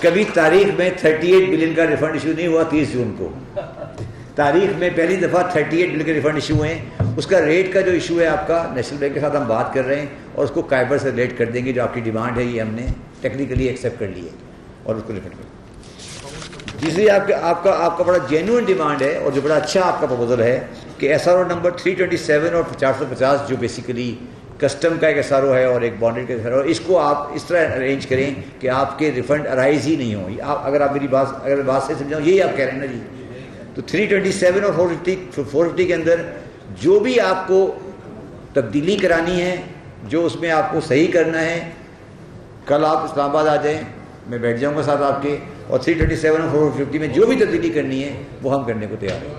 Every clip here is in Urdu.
کبھی تاریخ میں 38 بلین کا ریفنڈ ایشو نہیں ہوا 30 جون کو. تاریخ میں پہلی دفعہ 38 بلین کے ریفنڈ ایشو ہوئے ہیں. اس کا ریٹ کا جو ایشو ہے آپ کا نیشنل بینک کے ساتھ ہم بات کر رہے ہیں اور اس کو قائبر سے ریلیٹ کر دیں گے. جو آپ کی ڈیمانڈ ہے یہ ہم نے ٹیکنیکلی ایکسیپٹ کر لی ہے اور اس کو ریفنڈ کر. تیسری آپ کا بڑا جینوئن ڈیمانڈ ہے اور جو بڑا اچھا آپ کا پروپوزل ہے کہ ایس آر او نمبر 327 اور 450 جو بیسیکلی کسٹم کا ایک ایس آر او ہے اور ایک بانڈڈ کا ایس آر او، اس کو آپ اس طرح ارینج کریں کہ آپ کے ریفنڈ ارائز ہی نہیں ہوں. اگر آپ میری بات سے سمجھاؤں، یہی آپ کہہ رہے ہیں نا جی. تو 327 اور 450 کے اندر جو بھی آپ کو تبدیلی کرانی ہے، جو اس میں آپ کو صحیح کرنا ہے، کل آپ اسلام آباد آ جائیں، میں بیٹھ جاؤں گا ساتھ آپ کے، اور 327 اور 450 میں جو بھی تبدیلی کرنی ہے وہ ہم کرنے کو تیار ہیں.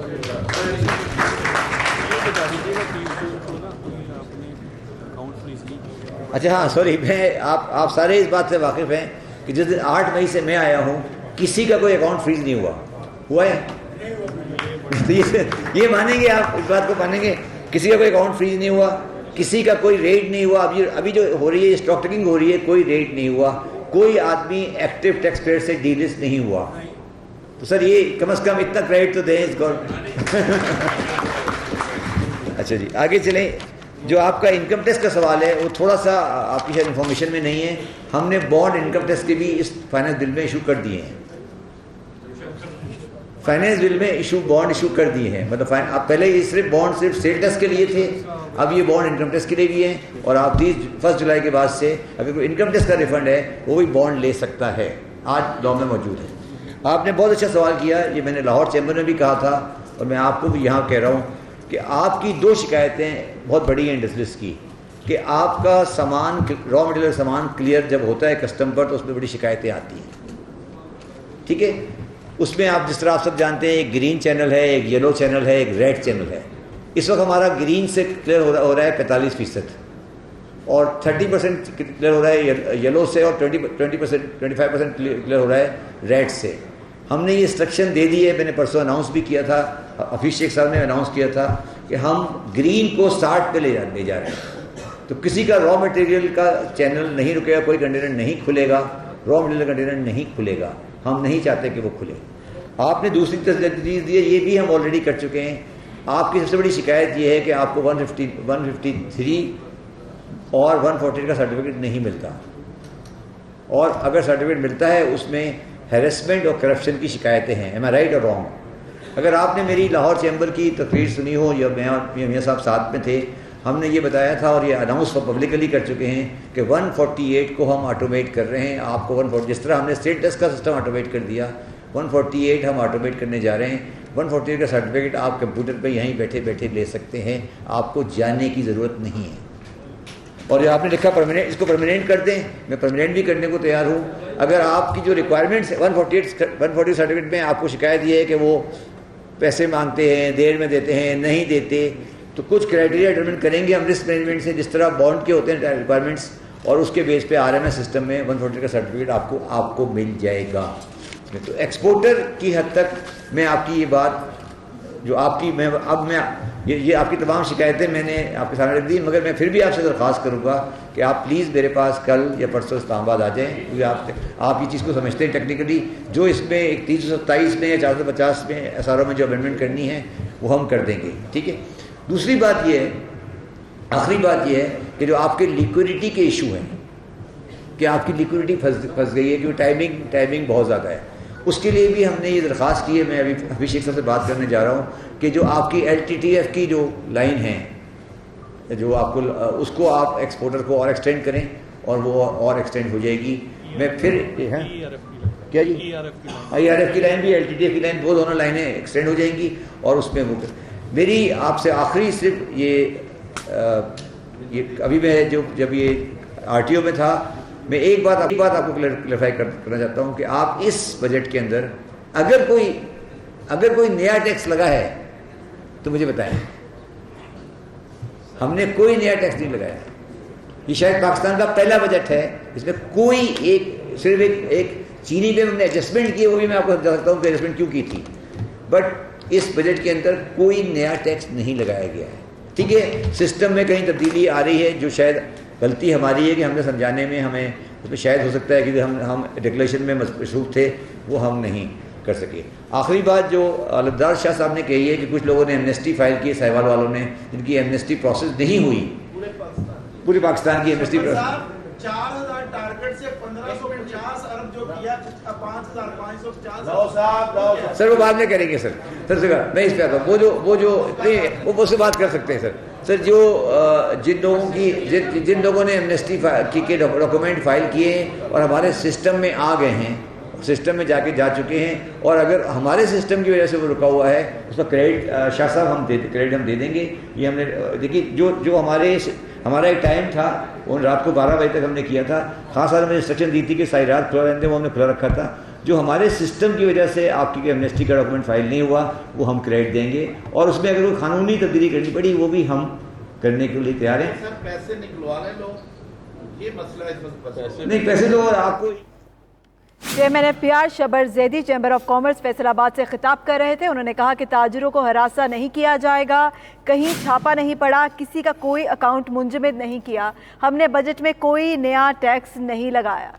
اچھا ہاں سوری، میں آپ سارے اس بات سے واقف ہیں کہ جس دن 8 مئی سے میں آیا ہوں کسی کا کوئی اکاؤنٹ فریز نہیں ہوا ہے. یہ مانیں گے آپ؟ اس بات کو مانیں گے؟ کسی کا کوئی اکاؤنٹ فریز نہیں ہوا، کسی کا کوئی ریٹ نہیں ہوا. ابھی جو ہو رہی ہے اسٹاک ٹیکنگ ہو رہی ہے، کوئی ریٹ نہیں ہوا، کوئی آدمی ایکٹیو ٹیکس پیئر سے ڈی لسٹ نہیں ہوا. تو سر یہ کم از کم اتنا کریڈٹ تو دیں اس کو. اچھا جی آگے چلیں. جو آپ کا انکم ٹیکس کا سوال ہے وہ تھوڑا سا آپ کی شاید انفارمیشن میں نہیں ہے. ہم نے بانڈ انکم ٹیکس کے بھی اس فائنانس بل میں ایشو کر دیے ہیں. فائنانس بل میں بانڈ ایشو کر دیے ہیں. مطلب آپ پہلے یہ صرف بانڈ صرف سیل ٹیکس کے لیے تھے، اب یہ بانڈ انکم ٹیکس کے لیے بھی ہیں. اور آپ 1 جولائی کے بعد سے اگر کوئی انکم ٹیکس کا ریفنڈ ہے وہ بھی بانڈ لے سکتا ہے. آج لاء میں موجود ہے. آپ نے بہت اچھا سوال کیا. یہ میں نے لاہور چیمبر میں بھی کہا تھا اور میں آپ کو بھی یہاں کہہ رہا ہوں کہ آپ کی 2 شکایتیں بہت بڑی ہیں انڈسٹریز کی، کہ آپ کا سامان را مٹیریل سامان کلیئر جب ہوتا ہے کسٹم پر تو اس میں بڑی شکایتیں آتی ہیں. ٹھیک ہے، اس میں آپ جس طرح آپ سب جانتے ہیں ایک گرین چینل ہے، ایک یلو چینل ہے، ایک ریڈ چینل ہے. اس وقت ہمارا گرین سے کلیئر ہو رہا ہے 45%، اور 30% کلیئر ہو رہا ہے یلو سے، اور 25% کلیئر ہو رہا ہے ریڈ سے. ہم نے یہ انسٹرکشن دے دی ہے. میں نے پرسوں اناؤنس بھی کیا تھا، حفیظ شیخ صاحب نے اناؤنس کیا تھا کہ ہم گرین کو 60 پہ لے جا رہے ہیں. تو کسی کا را مٹیریل کا چینل نہیں رکے گا، کوئی کنٹینر نہیں کھلے گا، را مٹیریل کنٹینر نہیں کھلے گا. ہم نہیں چاہتے کہ وہ کھلے. آپ نے دوسری چیز دی ہے، یہ بھی ہم آلریڈی کر چکے ہیں. آپ کی سب سے بڑی شکایت یہ ہے کہ آپ کو 153 اور 140 کا سرٹیفکیٹ نہیں ملتا، اور اگر سرٹیفکیٹ ملتا ہے اس میں ہیرسمنٹ اور کرپشن کی شکایتیں ہیں. ایم آئی رائٹ اور رانگ؟ اگر آپ نے میری لاہور چیمبر کی تقریر سنی ہو، یا میں اور میاں صاحب ساتھ میں تھے، ہم نے یہ بتایا تھا اور یہ اناؤنس پبلکلی کر چکے ہیں کہ 148 کو ہم آٹومیٹ کر رہے ہیں. آپ کو 140 جس طرح ہم نے اسٹیٹ ٹیکس کا سسٹم آٹومیٹ کر دیا، 148 ہم آٹومیٹ کرنے جا رہے ہیں. 148 کا سرٹیفکیٹ آپ کمپیوٹر پہ یہیں بیٹھے بیٹھے لے سکتے ہیں، آپ کو جانے کی ضرورت نہیں ہے. اور یہ آپ نے لکھا پرماننٹ، اس کو پرماننٹ کر دیں. میں پرماننٹ بھی کرنے کو تیار ہوں. اگر آپ کی جو ریکوائرمنٹس 140 سرٹیفکیٹ میں آپ کو شکایت یہ ہے کہ وہ پیسے مانگتے ہیں، دیر میں دیتے ہیں، نہیں دیتے، تو کچھ کرائٹیریا ڈٹرمن کریں گے ہم رسک مینجمنٹ سے، جس طرح بانڈ کے ہوتے ہیں ریکوائرمنٹس، اور اس کے بیس پہ RMS سسٹم میں 140 کا سرٹیفکیٹ آپ کو مل جائے گا. تو ایکسپورٹر کی حد تک میں آپ کی یہ بات جو آپ کی یہ آپ کی تمام شکایتیں میں نے آپ کے سامنے رکھ دی. مگر میں پھر بھی آپ سے درخواست کروں گا کہ آپ پلیز میرے پاس کل یا پرسوں اسلام آباد آ جائیں، کیونکہ آپ یہ چیز کو سمجھتے ہیں ٹیکنیکلی. جو اس میں ایک 327 میں یا 450 میں SRO میں جو امینڈمنٹ کرنی ہے وہ ہم کر دیں گے. ٹھیک ہے. دوسری بات یہ ہے، آخری بات یہ ہے کہ جو آپ کے لیکوڈیٹی کے ایشو ہیں، کہ آپ کی لیکوڈیٹی پھنس گئی ہے کیونکہ ٹائمنگ بہت زیادہ ہے، اس کے لیے بھی ہم نے یہ درخواست کی ہے. میں ابھی حفیظ شیخ صاحب سے بات کرنے جا رہا ہوں کہ جو آپ کی LTTF کی جو لائن ہے، جو آپ کو اس کو آپ ایکسپورٹر کو اور ایکسٹینڈ کریں، اور وہ اور ایکسٹینڈ ہو جائے گی. میں پھر کیا جی IRF کی لائن بھی LTTF کی لائن، وہ دونوں لائنیں ایکسٹینڈ ہو جائیں گی. اور اس میں وہ میری آپ سے آخری صرف یہ ابھی میں جب یہ RTO میں تھا، میں ایک بات آپ کو کلیریفائی کرنا چاہتا ہوں کہ آپ اس بجٹ کے اندر اگر کوئی نیا ٹیکس لگا ہے تو مجھے بتائیں. ہم نے کوئی نیا ٹیکس نہیں لگایا. یہ شاید پاکستان کا پہلا بجٹ ہے جس میں کوئی صرف ایک چینی پہ ہم نے ایڈجسٹمنٹ کی، وہ بھی میں آپ کو بتا سکتا ہوں کہ ایڈجسٹمنٹ کیوں کی تھی. بٹ اس بجٹ کے اندر کوئی نیا ٹیکس نہیں لگایا گیا ہے. ٹھیک ہے. سسٹم میں کہیں تبدیلی آ رہی ہے، جو شاید غلطی ہماری ہے کہ ہم نے سمجھانے میں ہمیں اس میں شاید ہو سکتا ہے کہ ہم ڈکلیریشن میں مصروف تھے وہ ہم نہیں کر سکے. آخری بات جو لبدار شاہ صاحب نے کہی ہے کہ کچھ لوگوں نے ایمنیسٹی فائل کی ہے، سہیوال والوں نے، جن کی ایمنیسٹی پروسیس نہیں ہوئی، پورے پاکستان کی ایمنیسٹی پروسیس 4000 ٹارگٹ سے 1550 ارب جو کیا 5550 سر وہ بعد میں کریں گے سر. میں اس پہ آتا ہوں. وہ اس سے بات کر سکتے ہیں سر. سر جو جن لوگوں نے ایمنیسٹی کے ڈاکومنٹ فائل کیے ہیں اور ہمارے سسٹم میں آ گئے ہیں، سسٹم میں جا چکے ہیں، اور اگر ہمارے سسٹم کی وجہ سے وہ رکا ہوا ہے اس کا کریڈٹ شاہ صاحب کریڈٹ ہم دے دیں گے. یہ ہم نے دیکھیے جو ہمارا ایک ٹائم تھا وہ رات کو 12 بجے تک ہم نے کیا تھا. خاص طور میں انسٹرکشن دی تھی کہ ساری رات کھلا رہتے وہ ہم نے کھلا رکھا تھا. جو ہمارے سسٹم کی وجہ سے آپ کی ایمنیسٹی کا ڈاکومنٹ فائل نہیں ہوا وہ ہم کریڈٹ دیں گے، اور اس میں اگر کوئی قانونی تبدیلی کرنی پڑی وہ بھی ہم کرنے کے لیے تیار ہیں. سر پیسے نکلوا لیں لوگ، یہ مسئلہ اس وقت نہیں پیسے تو آپ کو chairman F B R Shabbar Zaidi chamber of commerce Faisalabad سے خطاب کر رہے تھے. انہوں نے کہا کہ تاجروں کو ہراساں نہیں کیا جائے گا، کہیں چھاپا نہیں پڑا، کسی کا کوئی اکاؤنٹ منجمد نہیں کیا، ہم نے بجٹ میں کوئی نیا ٹیکس نہیں لگایا.